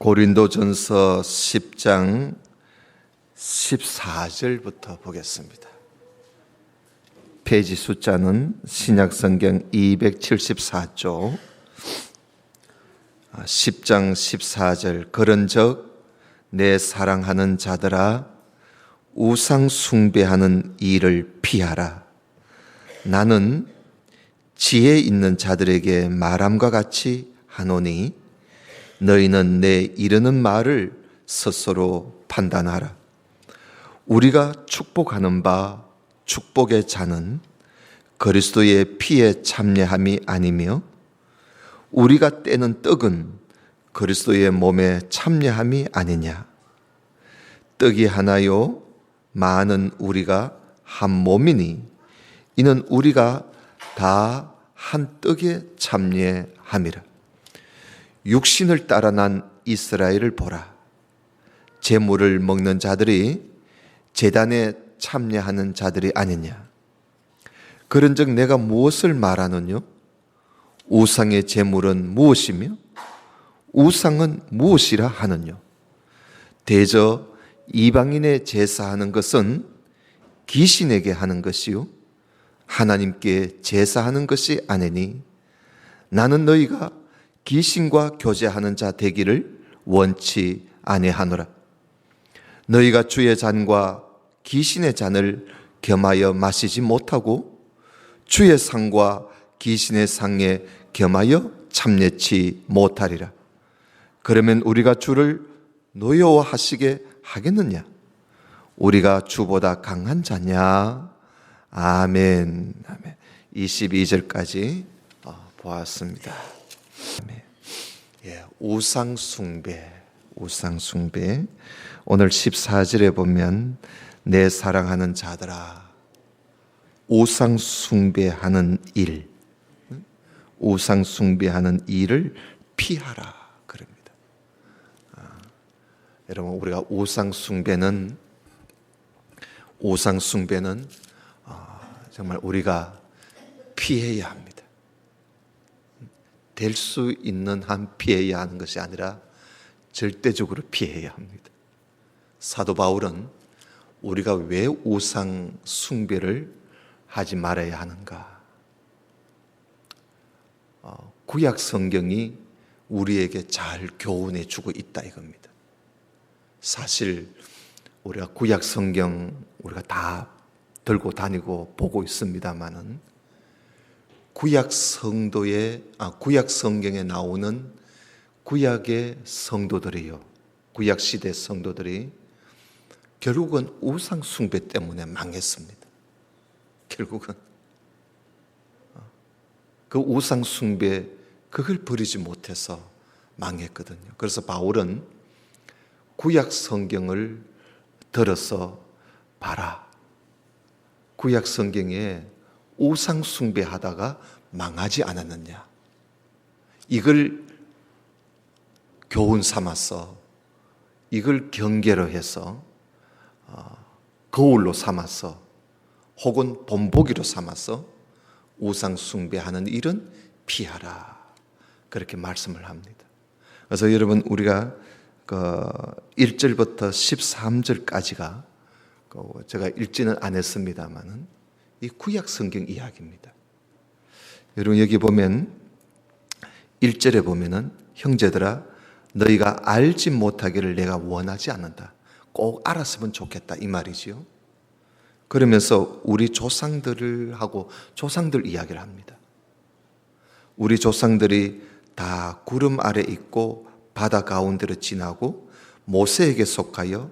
고린도전서 10장 14절부터 보겠습니다. 페이지 숫자는 신약성경 274쪽 10장 14절. 그런즉 내 사랑하는 자들아 우상 숭배하는 일을 피하라. 나는 지혜 있는 자들에게 말함과 같이 하노니 너희는 내 이르는 말을 스스로 판단하라. 우리가 축복하는 바 축복의 자는 그리스도의 피에 참여함이 아니며 우리가 떼는 떡은 그리스도의 몸에 참여함이 아니냐. 떡이 하나요 많은 우리가 한 몸이니 이는 우리가 다 한 떡에 참여함이라. 육신을 따라 난 이스라엘을 보라. 제물을 먹는 자들이 제단에 참여하는 자들이 아니냐. 그런즉 내가 무엇을 말하느뇨? 우상의 제물은 무엇이며 우상은 무엇이라 하느뇨? 대저 이방인의 제사하는 것은 귀신에게 하는 것이요 하나님께 제사하는 것이 아니니 나는 너희가 귀신과 교제하는 자 되기를 원치 아니하노라. 너희가 주의 잔과 귀신의 잔을 겸하여 마시지 못하고 주의 상과 귀신의 상에 겸하여 참여치 못하리라. 그러면 우리가 주를 노여워하시게 하겠느냐? 우리가 주보다 강한 자냐? 아멘. 아멘. 22절까지 보았습니다. 우상 숭배. 오늘 14절에 보면 내 사랑하는 자들아 우상 숭배하는 일을 피하라 그럽니다. 여러분, 우리가 우상 숭배는 정말 우리가 피해야 합니다. 될 수 있는 한 피해야 하는 것이 아니라 절대적으로 피해야 합니다. 사도 바울은 우리가 왜 우상 숭배를 하지 말아야 하는가? 구약 성경이 우리에게 잘 교훈해 주고 있다 이겁니다. 사실 우리가 구약 성경 우리가 다 들고 다니고 보고 있습니다만은 구약 성경에 나오는 구약의 성도들이요, 구약 시대 성도들이 결국은 우상 숭배 때문에 망했습니다. 결국은 그 우상 숭배 그걸 버리지 못해서 망했거든요. 그래서 바울은 구약 성경을 들어서 봐라. 구약 성경에 우상 숭배하다가 망하지 않았느냐. 이걸 교훈 삼아서, 이걸 경계로 해서, 거울로 삼아서, 혹은 본보기로 삼아서 우상 숭배하는 일은 피하라. 그렇게 말씀을 합니다. 그래서 여러분, 우리가 1절부터 13절까지가 제가 읽지는 않았습니다만은 이 구약 성경 이야기입니다. 여러분, 여기 보면 1절에 보면은 형제들아 너희가 알지 못하기를 내가 원하지 않는다. 꼭 알았으면 좋겠다 이 말이지요. 그러면서 우리 조상들 이야기를 합니다. 우리 조상들이 다 구름 아래 있고 바다 가운데로 지나고 모세에게 속하여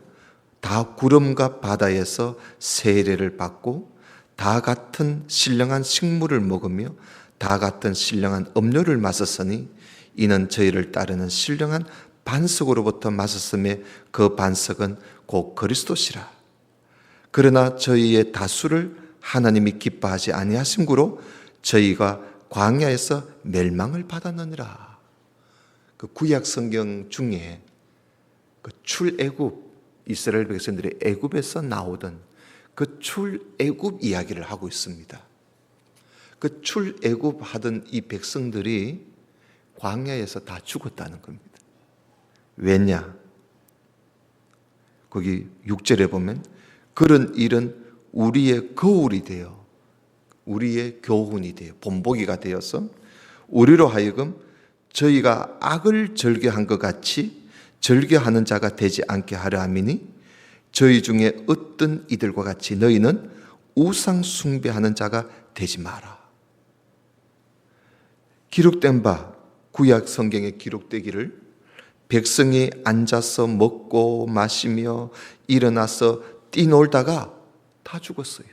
다 구름과 바다에서 세례를 받고 다 같은 신령한 식물을 먹으며 다 같은 신령한 음료를 마셨으니 이는 저희를 따르는 신령한 반석으로부터 마셨음에 그 반석은 곧 그리스도시라. 그러나 저희의 다수를 하나님이 기뻐하지 아니하심으로 저희가 광야에서 멸망을 받았느니라. 그 구약 성경 중에 그 출애굽 이스라엘 백성들이 애굽에서 나오던 그 출애굽 이야기를 하고 있습니다. 그 출애굽 하던 이 백성들이 광야에서 다 죽었다는 겁니다. 왜냐? 거기 6절에 보면 그런 일은 우리의 거울이 되어 우리의 교훈이 되어 본보기가 되어서 우리로 하여금 저희가 악을 절개한 것 같이 절개하는 자가 되지 않게 하려 함이니 저희 중에 어떤 이들과 같이 너희는 우상 숭배하는 자가 되지 마라. 기록된 바 구약 성경에 기록되기를 백성이 앉아서 먹고 마시며 일어나서 뛰놀다가 다 죽었어요.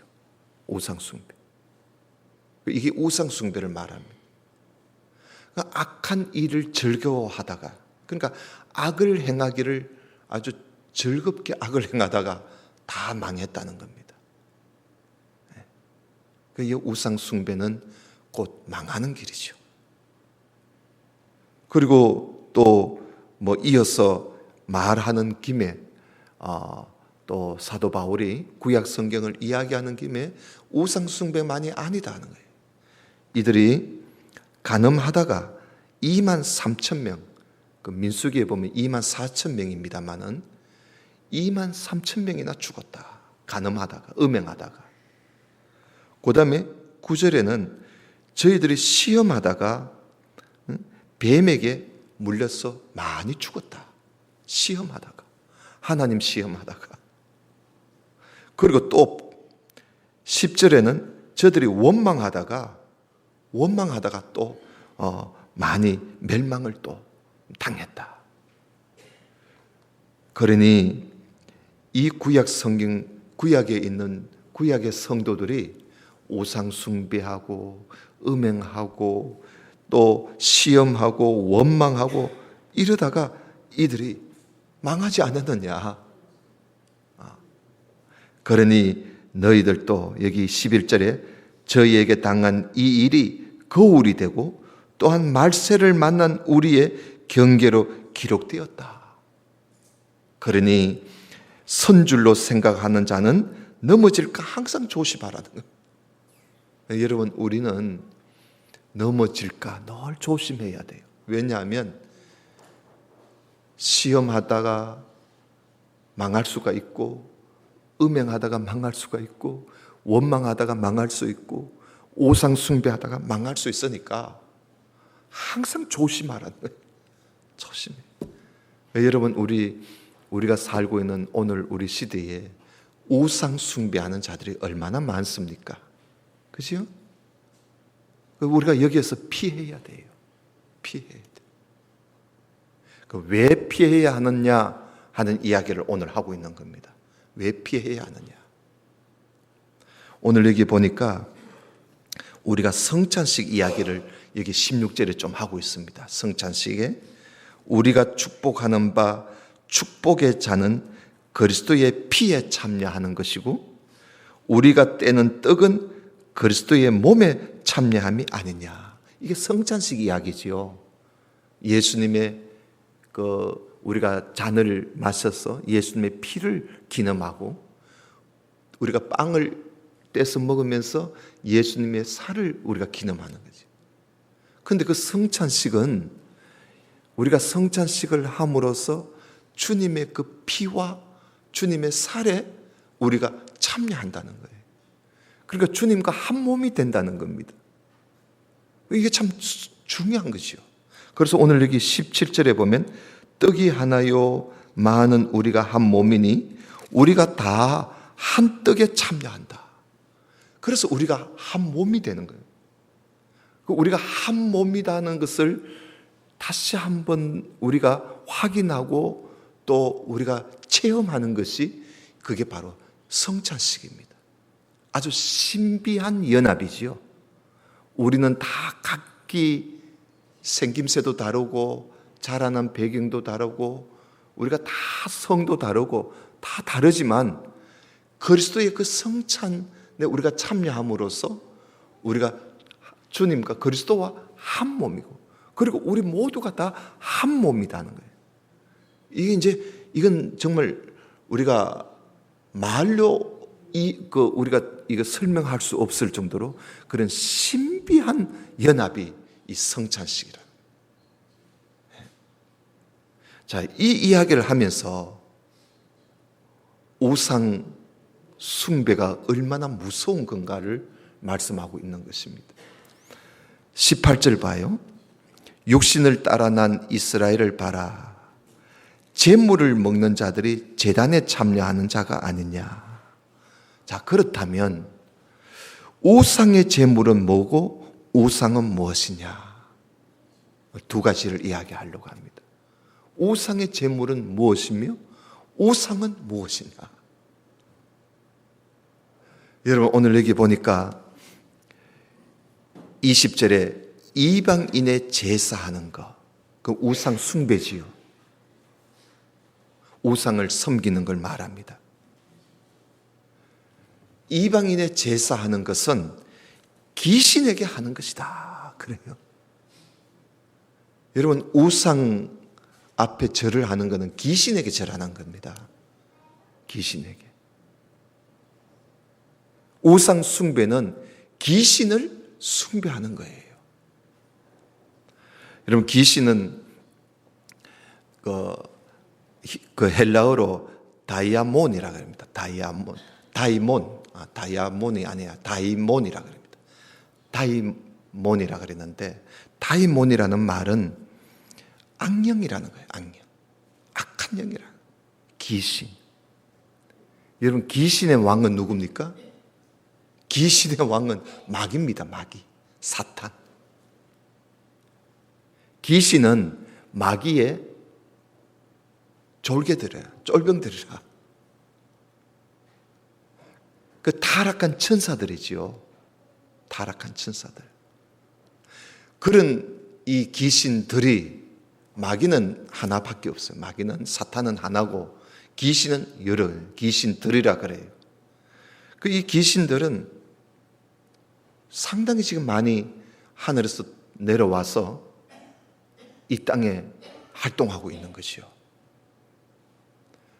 우상 숭배. 이게 우상 숭배를 말합니다. 그러니까 악한 일을 즐거워하다가, 그러니까 악을 행하기를 아주 즐겁게 악을 행하다가 다 망했다는 겁니다. 이 우상 숭배는 곧 망하는 길이죠. 그리고 또 이어서 말하는 김에 또 사도 바울이 구약 성경을 이야기하는 김에 우상 숭배만이 아니다 하는 거예요. 이들이 간음하다가 2만 3천 명, 그 민수기에 보면 2만 4천 명입니다만은 2만 3천 명이나 죽었다. 간음하다가, 음행하다가. 그 다음에 9절에는 저희들이 시험하다가 뱀에게 물려서 많이 죽었다. 시험하다가, 하나님 시험하다가. 그리고 또 10절에는 저들이 원망하다가 또 많이 멸망을 또 당했다. 그러니 이 구약 성경, 구약에 있는 구약의 성도들이 우상 숭배하고 음행하고 또 시험하고 원망하고 이러다가 이들이 망하지 않았느냐. 그러니 너희들도 여기 11절에 저희에게 당한 이 일이 거울이 되고 또한 말세를 만난 우리의 경계로 기록되었다. 그러니 선줄로 생각하는 자는 넘어질까 항상 조심하라는 거예요. 여러분, 우리는 넘어질까 늘 조심해야 돼요. 왜냐하면 시험하다가 망할 수가 있고, 음행하다가 망할 수가 있고, 원망하다가 망할 수 있고, 우상 숭배하다가 망할 수 있으니까 항상 조심하라는 거예요. 조심해. 여러분, 우리가 살고 있는 오늘 우리 시대에 우상 숭배하는 자들이 얼마나 많습니까? 그죠? 우리가 여기에서 피해야 돼요. 피해야 돼요. 왜 피해야 하느냐 하는 이야기를 오늘 하고 있는 겁니다. 왜 피해야 하느냐? 오늘 여기 보니까 우리가 성찬식 이야기를 여기 16절에 좀 하고 있습니다. 성찬식에 우리가 축복하는 바 축복의 잔은 그리스도의 피에 참여하는 것이고 우리가 떼는 떡은 그리스도의 몸에 참여함이 아니냐. 이게 성찬식 이야기지요. 예수님의 우리가 잔을 마셔서 예수님의 피를 기념하고 우리가 빵을 떼서 먹으면서 예수님의 살을 우리가 기념하는 거지. 그런데 그 성찬식은 우리가 성찬식을 함으로써 주님의 그 피와 주님의 살에 우리가 참여한다는 거예요. 그러니까 주님과 한 몸이 된다는 겁니다. 이게 참 중요한 것이요. 그래서 오늘 여기 17절에 보면 떡이 하나요 많은 우리가 한 몸이니 우리가 다 한 떡에 참여한다. 그래서 우리가 한 몸이 되는 거예요. 우리가 한 몸이라는 것을 다시 한번 우리가 확인하고 또 우리가 체험하는 것이 그게 바로 성찬식입니다. 아주 신비한 연합이지요. 우리는 다 각기 생김새도 다르고 자라난 배경도 다르고 우리가 다 성도 다르고 다 다르지만 그리스도의 그 성찬에 우리가 참여함으로써 우리가 주님과 그리스도와 한 몸이고 그리고 우리 모두가 다 한 몸이라는 거예요. 이건 정말 우리가 말로 우리가 이거 설명할 수 없을 정도로 그런 신비한 연합이 이 성찬식이라. 자, 이 이야기를 하면서 우상 숭배가 얼마나 무서운 건가를 말씀하고 있는 것입니다. 18절 봐요. 육신을 따라 난 이스라엘을 봐라. 제물을 먹는 자들이 제단에 참여하는 자가 아니냐. 자, 그렇다면 우상의 제물은 뭐고 우상은 무엇이냐? 두 가지를 이야기하려고 합니다. 우상의 제물은 무엇이며 우상은 무엇이냐? 여러분, 오늘 여기 보니까 20절에 이방인의 제사하는 거, 그 우상 숭배지요. 우상을 섬기는 걸 말합니다. 이방인의 제사하는 것은 귀신에게 하는 것이다. 그래요. 여러분, 우상 앞에 절을 하는 것은 귀신에게 절하는 겁니다. 귀신에게. 우상 숭배는 귀신을 숭배하는 거예요. 여러분, 귀신은 그 헬라어로 다이아몬이라고 합니다. 다이아몬이 아니라 다이몬이라고 합니다. 다이몬이라고 그랬는데, 다이몬이라는 말은 악령이라는 거예요. 악령. 악한 영이라는 거예요. 귀신. 여러분, 귀신의 왕은 누굽니까? 귀신의 왕은 마귀입니다. 마귀. 사탄. 귀신은 마귀의 쫄병들이라. 그 타락한 천사들이지요. 타락한 천사들. 그런 이 귀신들이, 마귀는 하나밖에 없어요. 마귀는, 사탄은 하나고 귀신은 여러 귀신들이라 그래요. 그 이 귀신들은 상당히 지금 많이 하늘에서 내려와서 이 땅에 활동하고 있는 것이요.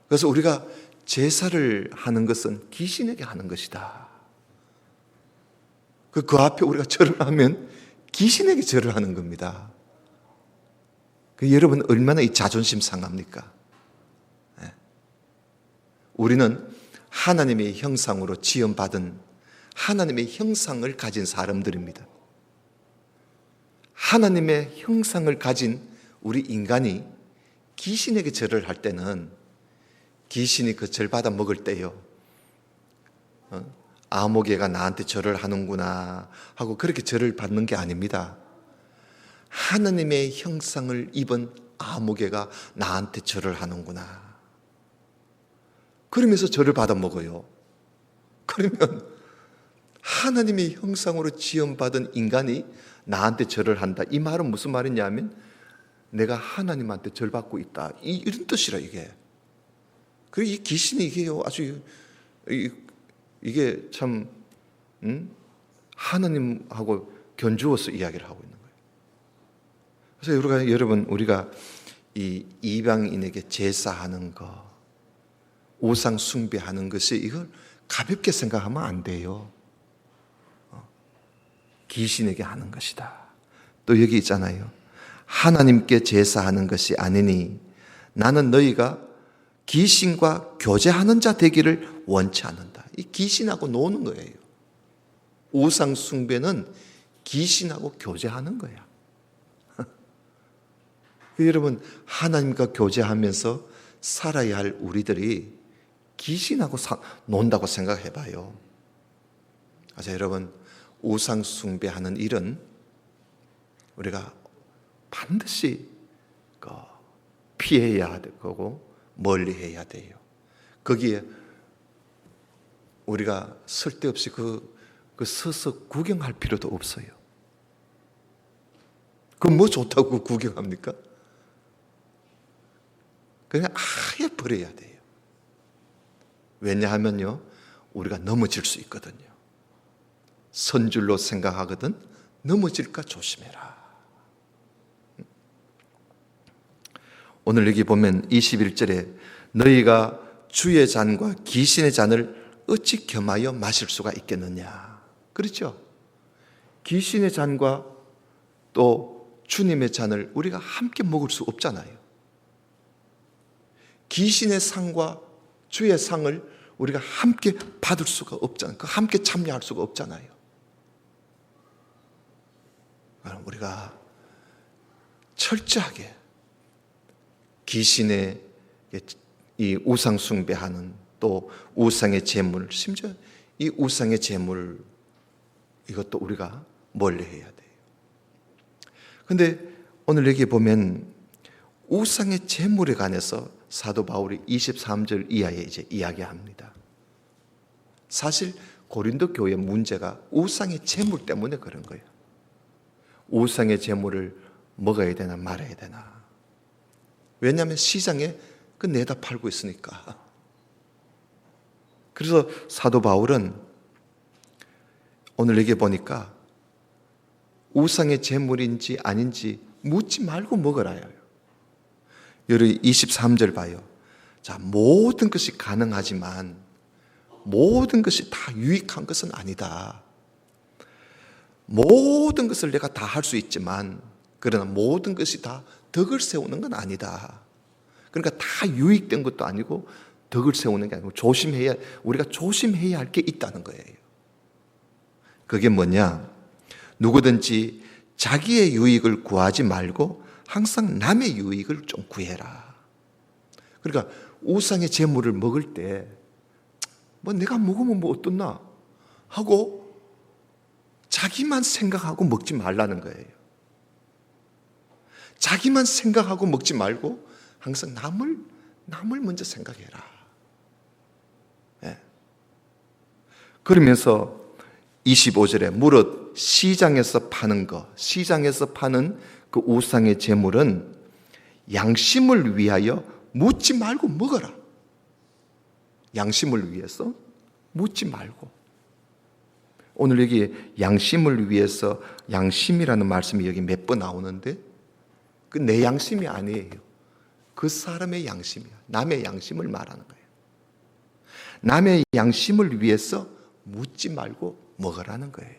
그래서 우리가 제사를 하는 것은 귀신에게 하는 것이다. 그 앞에 우리가 절을 하면 귀신에게 절을 하는 겁니다. 여러분, 얼마나 이 자존심 상합니까? 네. 우리는 하나님의 형상으로 지음받은 하나님의 형상을 가진 사람들입니다. 하나님의 형상을 가진 우리 인간이 귀신에게 절을 할 때는 귀신이 그 절 받아 먹을 때요, 아모개가 나한테 절을 하는구나 하고 그렇게 절을 받는 게 아닙니다. 하나님의 형상을 입은 아모개가 나한테 절을 하는구나, 그러면서 절을 받아 먹어요. 그러면 하나님의 형상으로 지음받은 인간이 나한테 절을 한다. 이 말은 무슨 말이냐면 내가 하나님한테 절받고 있다, 이런 뜻이라. 이게 그리고 이 귀신이 이게요, 아주 이게 참 하나님하고 견주어서 이야기를 하고 있는 거예요. 그래서 우리가 이 이방인에게 제사하는 거, 우상 숭배하는 것이, 이걸 가볍게 생각하면 안 돼요. 귀신에게 하는 것이다. 또 여기 있잖아요. 하나님께 제사하는 것이 아니니 나는 너희가 귀신과 교제하는 자 되기를 원치 않는다. 이 귀신하고 노는 거예요. 우상 숭배는 귀신하고 교제하는 거야. 여러분, 하나님과 교제하면서 살아야 할 우리들이 귀신하고 논다고 생각해 봐요. 그래서 여러분, 우상 숭배하는 일은 우리가 반드시 피해야 되고 멀리 해야 돼요. 거기에 우리가 쓸데없이 서서 구경할 필요도 없어요. 그 뭐 좋다고 구경합니까? 그냥 아예 버려야 돼요. 왜냐하면요, 우리가 넘어질 수 있거든요. 선줄로 생각하거든 넘어질까 조심해라. 오늘 여기 보면 21절에 너희가 주의 잔과 귀신의 잔을 어찌 겸하여 마실 수가 있겠느냐. 그렇죠? 귀신의 잔과 또 주님의 잔을 우리가 함께 먹을 수 없잖아요. 귀신의 상과 주의 상을 우리가 함께 받을 수가 없잖아요. 함께 참여할 수가 없잖아요. 우리가 철저하게 귀신의 이 우상 숭배하는, 또 우상의 제물, 심지어 이 우상의 제물, 이것도 우리가 멀리해야 돼요. 그런데 오늘 여기 보면 우상의 제물에 관해서 사도 바울이 23절 이하에 이제 이야기합니다. 사실 고린도 교회 문제가 우상의 제물 때문에 그런 거예요. 우상의 제물을 먹어야 되나 말아야 되나. 왜냐하면 시장에 그 내다 팔고 있으니까. 그래서 사도 바울은 오늘 여기 보니까 우상의 제물인지 아닌지 묻지 말고 먹으라요. 여기 23절 봐요. 자, 모든 것이 가능하지만 모든 것이 다 유익한 것은 아니다. 모든 것을 내가 다 할 수 있지만 그러나 모든 것이 다 덕을 세우는 건 아니다. 그러니까 다 유익된 것도 아니고 덕을 세우는 게 아니고 우리가 조심해야 할 게 있다는 거예요. 그게 뭐냐? 누구든지 자기의 유익을 구하지 말고 항상 남의 유익을 좀 구해라. 그러니까 우상의 제물을 먹을 때 뭐 내가 먹으면 뭐 어떻나 하고 자기만 생각하고 먹지 말라는 거예요. 자기만 생각하고 먹지 말고 항상 남을 먼저 생각해라. 네. 그러면서 25절에 무릇 시장에서 파는 그 우상의 제물은 양심을 위하여 묻지 말고 먹어라. 양심을 위해서 묻지 말고. 오늘 여기 양심을 위해서, 양심이라는 말씀이 여기 몇 번 나오는데 그 내 양심이 아니에요. 그 사람의 양심이야. 남의 양심을 말하는 거예요. 남의 양심을 위해서 묻지 말고 먹으라는 거예요.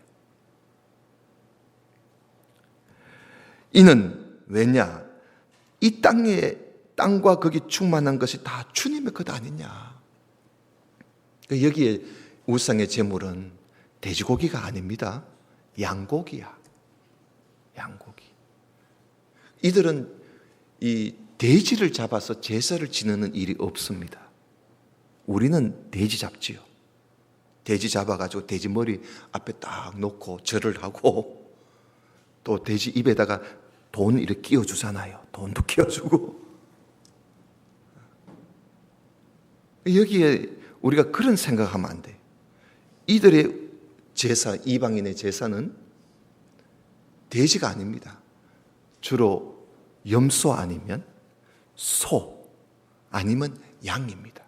이는 왜냐? 이 땅과 거기 충만한 것이 다 주님의 것 아니냐. 여기에 우상의 제물은 돼지고기가 아닙니다. 양고기야. 양고기. 이들은 이 돼지를 잡아서 제사를 지내는 일이 없습니다. 우리는 돼지 잡지요. 돼지 잡아가지고 돼지 머리 앞에 딱 놓고 절을 하고 또 돼지 입에다가 돈 이렇게 끼워주잖아요. 돈도 끼워주고. 여기에 우리가 그런 생각하면 안 돼. 이들의 제사, 이방인의 제사는 돼지가 아닙니다. 주로 염소 아니면 소 아니면 양입니다.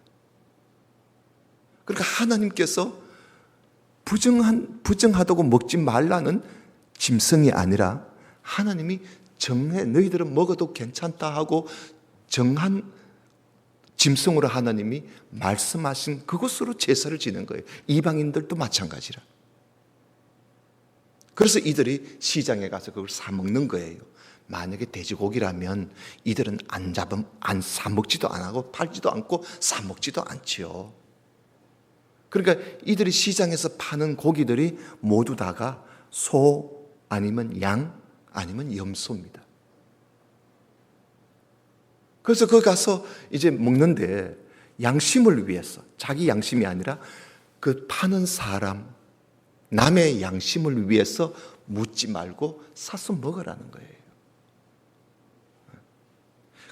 그러니까 하나님께서 부정하다고 먹지 말라는 짐승이 아니라 하나님이 너희들은 먹어도 괜찮다 하고 정한 짐승으로 하나님이 말씀하신 그것으로 제사를 지는 거예요. 이방인들도 마찬가지라. 그래서 이들이 시장에 가서 그걸 사 먹는 거예요. 만약에 돼지고기라면 이들은 안 사 먹지도 안 하고 팔지도 않고 사 먹지도 않지요. 그러니까 이들이 시장에서 파는 고기들이 모두 다가 소 아니면 양 아니면 염소입니다. 그래서 거기 가서 이제 먹는데 양심을 위해서, 자기 양심이 아니라 그 파는 사람, 남의 양심을 위해서 묻지 말고 사서 먹으라는 거예요.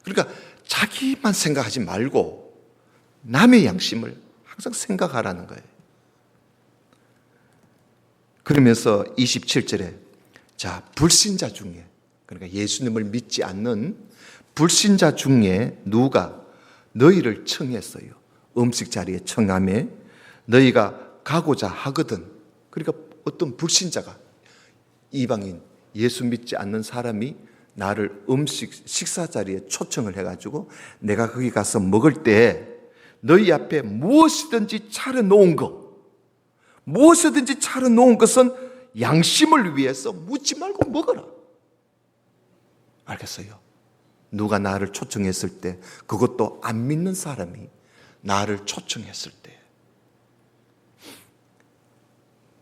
그러니까 자기만 생각하지 말고 남의 양심을 항상 생각하라는 거예요. 그러면서 27절에 자, 불신자 중에, 그러니까 예수님을 믿지 않는 불신자 중에 누가 너희를 청했어요. 음식 자리에 청함에 너희가 가고자 하거든. 그러니까 어떤 불신자가, 이방인, 예수 믿지 않는 사람이 나를 식사 자리에 초청을 해가지고 내가 거기 가서 먹을 때 너희 앞에 무엇이든지 차려놓은 것은 양심을 위해서 묻지 말고 먹어라. 알겠어요? 누가 나를 초청했을 때, 그것도 안 믿는 사람이 나를 초청했을 때,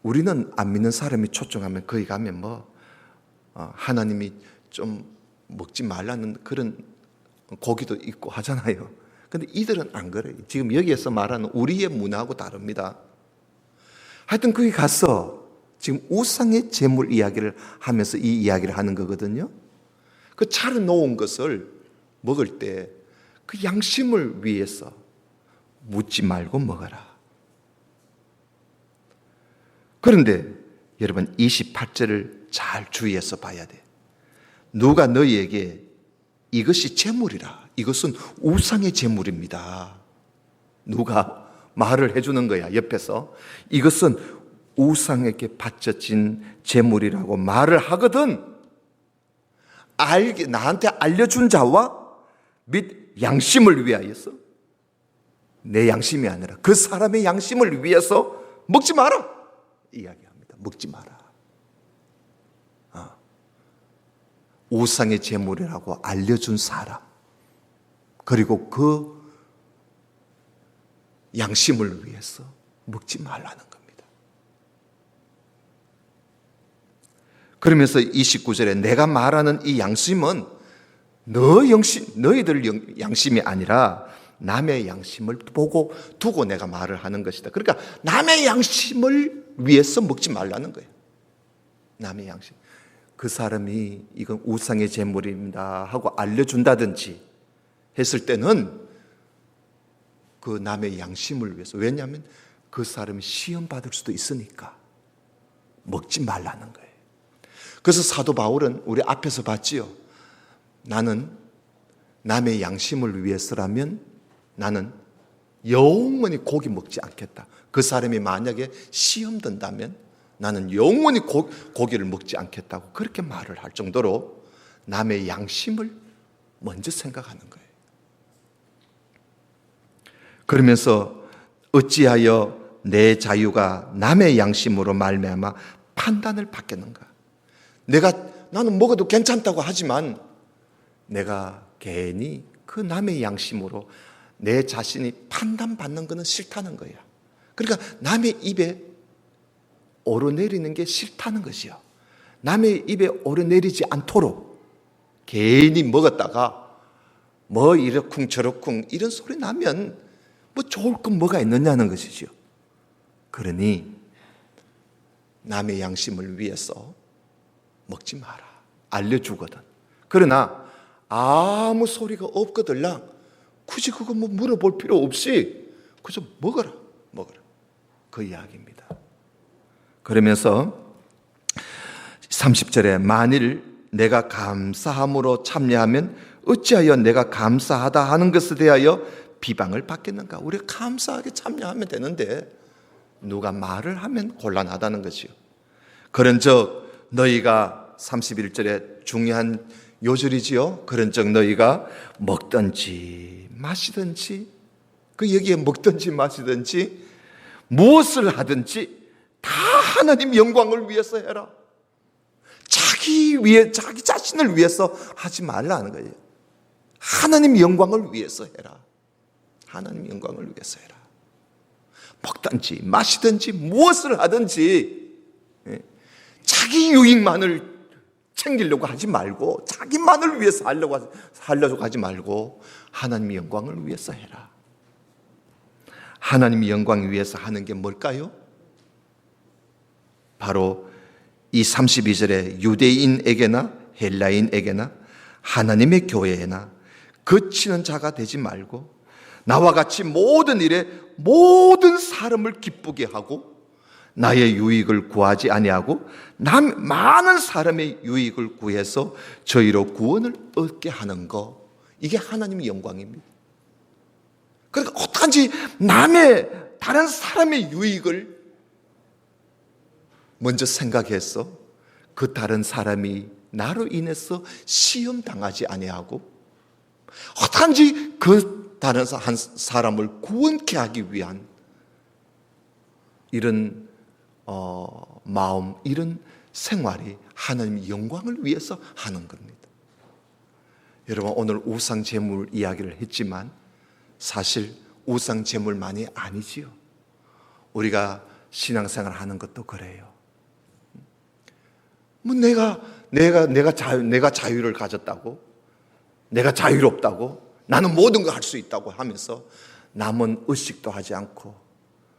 우리는 안 믿는 사람이 초청하면 거기 가면 하나님이 좀 먹지 말라는 그런 고기도 있고 하잖아요. 근데 이들은 안 그래요. 지금 여기에서 말하는 우리의 문화하고 다릅니다. 하여튼 거기 가서 지금 우상의 제물 이야기를 하면서 이 이야기를 하는 거거든요. 그 차려놓은 것을 먹을 때 그 양심을 위해서 묻지 말고 먹어라. 그런데 여러분 28절을 잘 주의해서 봐야 돼. 누가 너희에게 이것이 제물이라, 이것은 우상의 제물입니다. 누가 말을 해주는 거야, 옆에서. 이것은 우상에게 바쳐진 제물이라고 말을 하거든. 나한테 알려준 자와 및 양심을 위하여서, 내 양심이 아니라 그 사람의 양심을 위해서 먹지 마라 이야기합니다. 먹지 마라. 우상의 제물이라고 알려준 사람, 그리고 그 양심을 위해서 먹지 말라는 겁니다. 그러면서 29절에 내가 말하는 이 양심은 너희들 양심이 아니라 남의 양심을 두고 내가 말을 하는 것이다. 그러니까 남의 양심을 위해서 먹지 말라는 거예요. 남의 양심. 그 사람이 이건 우상의 제물입니다 하고 알려준다든지 했을 때는 그 남의 양심을 위해서, 왜냐하면 그 사람이 시험받을 수도 있으니까 먹지 말라는 거예요. 그래서 사도 바울은 우리 앞에서 봤지요. 나는 남의 양심을 위해서라면 나는 영원히 고기 먹지 않겠다. 그 사람이 만약에 시험 든다면 나는 영원히 고기를 먹지 않겠다고 그렇게 말을 할 정도로 남의 양심을 먼저 생각하는 거예요. 그러면서 어찌하여 내 자유가 남의 양심으로 말미암아 판단을 받겠는가? 나는 먹어도 괜찮다고 하지만 내가 괜히 그 남의 양심으로 내 자신이 판단받는 것은 싫다는 거야. 그러니까 남의 입에 오르내리는 게 싫다는 것이요. 남의 입에 오르내리지 않도록 괜히 먹었다가 이러쿵 저러쿵 이런 소리 나면 좋을 건 뭐가 있느냐는 것이죠. 그러니 남의 양심을 위해서 먹지 마라. 알려주거든. 그러나 아무 소리가 없거들랑 굳이 그거 물어볼 필요 없이 그저 먹어라. 그 이야기입니다. 그러면서 30절에 만일 내가 감사함으로 참여하면 어찌하여 내가 감사하다 하는 것에 대하여 비방을 받겠는가? 우리가 감사하게 참여하면 되는데 누가 말을 하면 곤란하다는 것이요. 그런즉 너희가 31절에 중요한 요절이지요. 그런즉 너희가 먹든지 마시든지, 그 여기에 먹든지 마시든지 무엇을 하든지 다 하나님 영광을 위해서 해라. 자기 자신을 위해서 하지 말라는 거예요. 하나님 영광을 위해서 해라. 하나님 영광을 위해서 해라. 먹든지 마시든지 무엇을 하든지 자기 유익만을 챙기려고 하지 말고, 자기만을 위해서 하려고 하지 말고 하나님 영광을 위해서 해라. 하나님 영광을 위해서 하는 게 뭘까요? 바로 이 32절에 유대인에게나 헬라인에게나 하나님의 교회에나 그치는 자가 되지 말고 나와 같이 모든 일에 모든 사람을 기쁘게 하고 나의 유익을 구하지 아니하고 많은 사람의 유익을 구해서 저희로 구원을 얻게 하는 것, 이게 하나님의 영광입니다. 그러니까 어떡한지 다른 사람의 유익을 먼저 생각해서 그 다른 사람이 나로 인해서 시험 당하지 아니하고 어떡한지 그 다른 한 사람을 구원케 하기 위한 이런 마음, 이런 생활이 하나님의 영광을 위해서 하는 겁니다. 여러분, 오늘 우상 제물 이야기를 했지만 사실 우상 제물만이 아니지요. 우리가 신앙생활 하는 것도 그래요. 뭐 내가 자유를 가졌다고, 내가 자유롭다고, 나는 모든 걸 할 수 있다고 하면서 남은 의식도 하지 않고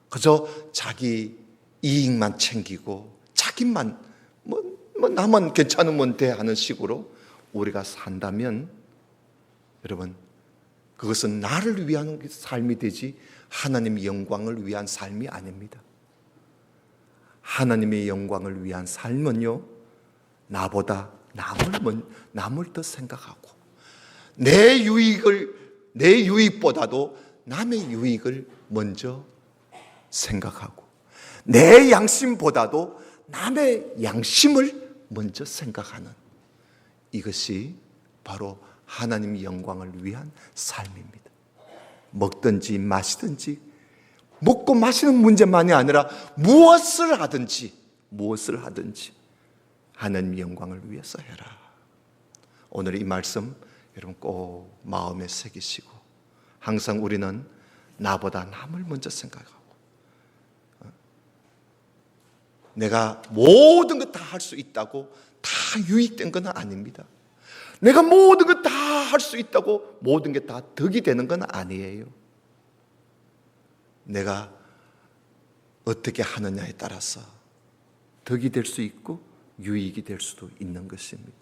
그저 자기 이익만 챙기고 자기만 뭐 나만 괜찮으면 돼 하는 식으로 우리가 산다면 여러분, 그것은 나를 위한 삶이 되지 하나님의 영광을 위한 삶이 아닙니다. 하나님의 영광을 위한 삶은요, 나보다 남을 더 생각하고 내 유익보다도 남의 유익을 먼저 생각하고 내 양심보다도 남의 양심을 먼저 생각하는, 이것이 바로 하나님의 영광을 위한 삶입니다. 먹든지 마시든지, 먹고 마시는 문제만이 아니라 무엇을 하든지 하나님의 영광을 위해서 해라. 오늘 이 말씀 여러분 꼭 마음에 새기시고, 항상 우리는 나보다 남을 먼저 생각하고, 내가 모든 것 다 할 수 있다고 다 유익된 건 아닙니다. 내가 모든 것 다 할 수 있다고 모든 게 다 덕이 되는 건 아니에요. 내가 어떻게 하느냐에 따라서 덕이 될 수 있고 유익이 될 수도 있는 것입니다.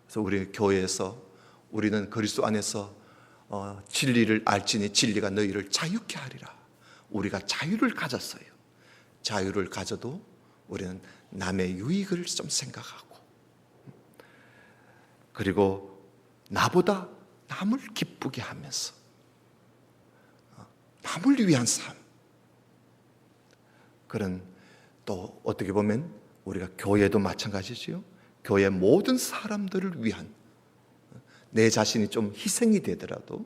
그래서 우리 교회에서 우리는 그리스도 안에서 진리를 알지니 진리가 너희를 자유케 하리라. 우리가 자유를 가졌어요. 자유를 가져도 우리는 남의 유익을 좀 생각하고, 그리고 나보다 남을 기쁘게 하면서 남을 위한 삶, 그런, 또 어떻게 보면 우리가 교회도 마찬가지지요. 교회 모든 사람들을 위한, 내 자신이 좀 희생이 되더라도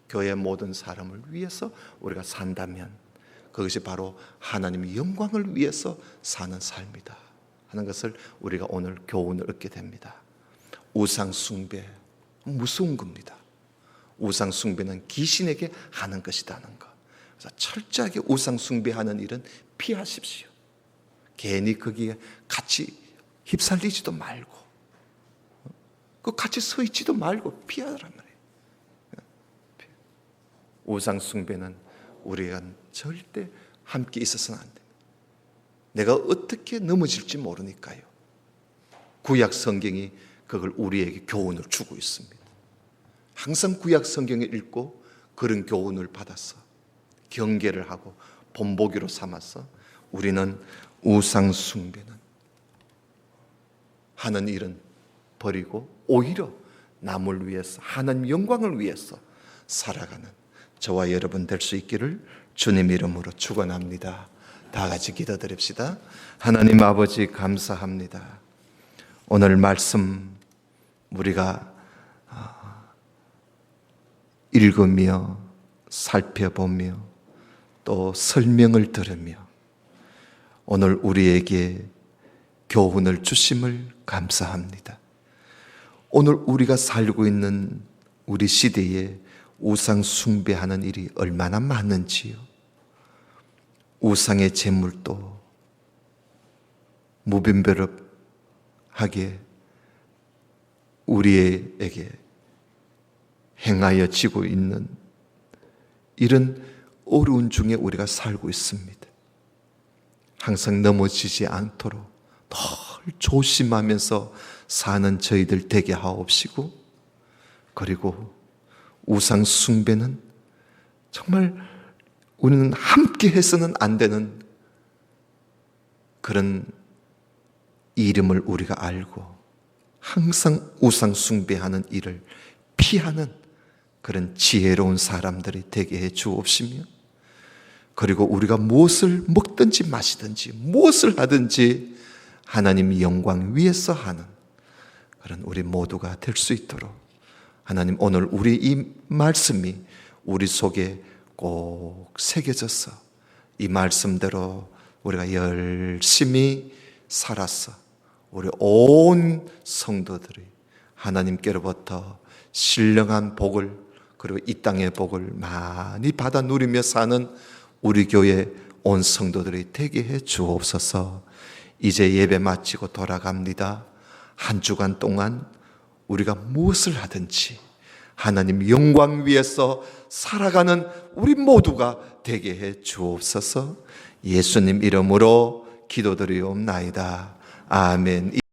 교회 모든 사람을 위해서 우리가 산다면 그것이 바로 하나님의 영광을 위해서 사는 삶이다 하는 것을 우리가 오늘 교훈을 얻게 됩니다. 우상 숭배 무서운 겁니다. 우상 숭배는 귀신에게 하는 것이라는 것. 그래서 철저하게 우상 숭배하는 일은 피하십시오. 괜히 거기에 같이 휩쓸리지도 말고, 그 같이 서 있지도 말고 피하란 말이에요. 우상 숭배는 우리가 절대 함께 있어서는 안 됩니다. 내가 어떻게 넘어질지 모르니까요. 구약 성경이 그걸 우리에게 교훈을 주고 있습니다. 항상 구약 성경을 읽고 그런 교훈을 받아서 경계를 하고 본보기로 삼아서 우리는 우상 숭배는 하는 일은 버리고 오히려 남을 위해서, 하나님 영광을 위해서 살아가는 저와 여러분 될 수 있기를 주님 이름으로 축원합니다. 다 같이 기도드립시다. 하나님 아버지 감사합니다. 오늘 말씀 우리가 읽으며 살펴보며 또 설명을 들으며 오늘 우리에게 교훈을 주심을 감사합니다. 오늘 우리가 살고 있는 우리 시대에 우상 숭배하는 일이 얼마나 많은지요. 우상의 제물도 무분별하게 우리에게 행하여지고 있는 이런 어려운 중에 우리가 살고 있습니다. 항상 넘어지지 않도록 늘 조심하면서 사는 저희들 되게 하옵시고, 그리고 우상 숭배는 정말 우리는 함께 해서는 안 되는 그런 이름을 우리가 알고 항상 우상 숭배하는 일을 피하는 그런 지혜로운 사람들이 되게 해 주옵시며, 그리고 우리가 무엇을 먹든지 마시든지 무엇을 하든지 하나님의 영광 위에서 하는 그런 우리 모두가 될 수 있도록 하나님, 오늘 우리 이 말씀이 우리 속에 꼭 새겨져서 이 말씀대로 우리가 열심히 살아서 우리 온 성도들이 하나님께로부터 신령한 복을, 그리고 이 땅의 복을 많이 받아 누리며 사는 우리 교회 온 성도들이 되게 해 주옵소서. 이제 예배 마치고 돌아갑니다. 한 주간 동안 우리가 무엇을 하든지 하나님 영광 위에서 살아가는 우리 모두가 되게 해 주옵소서. 예수님 이름으로 기도드리옵나이다. 아멘.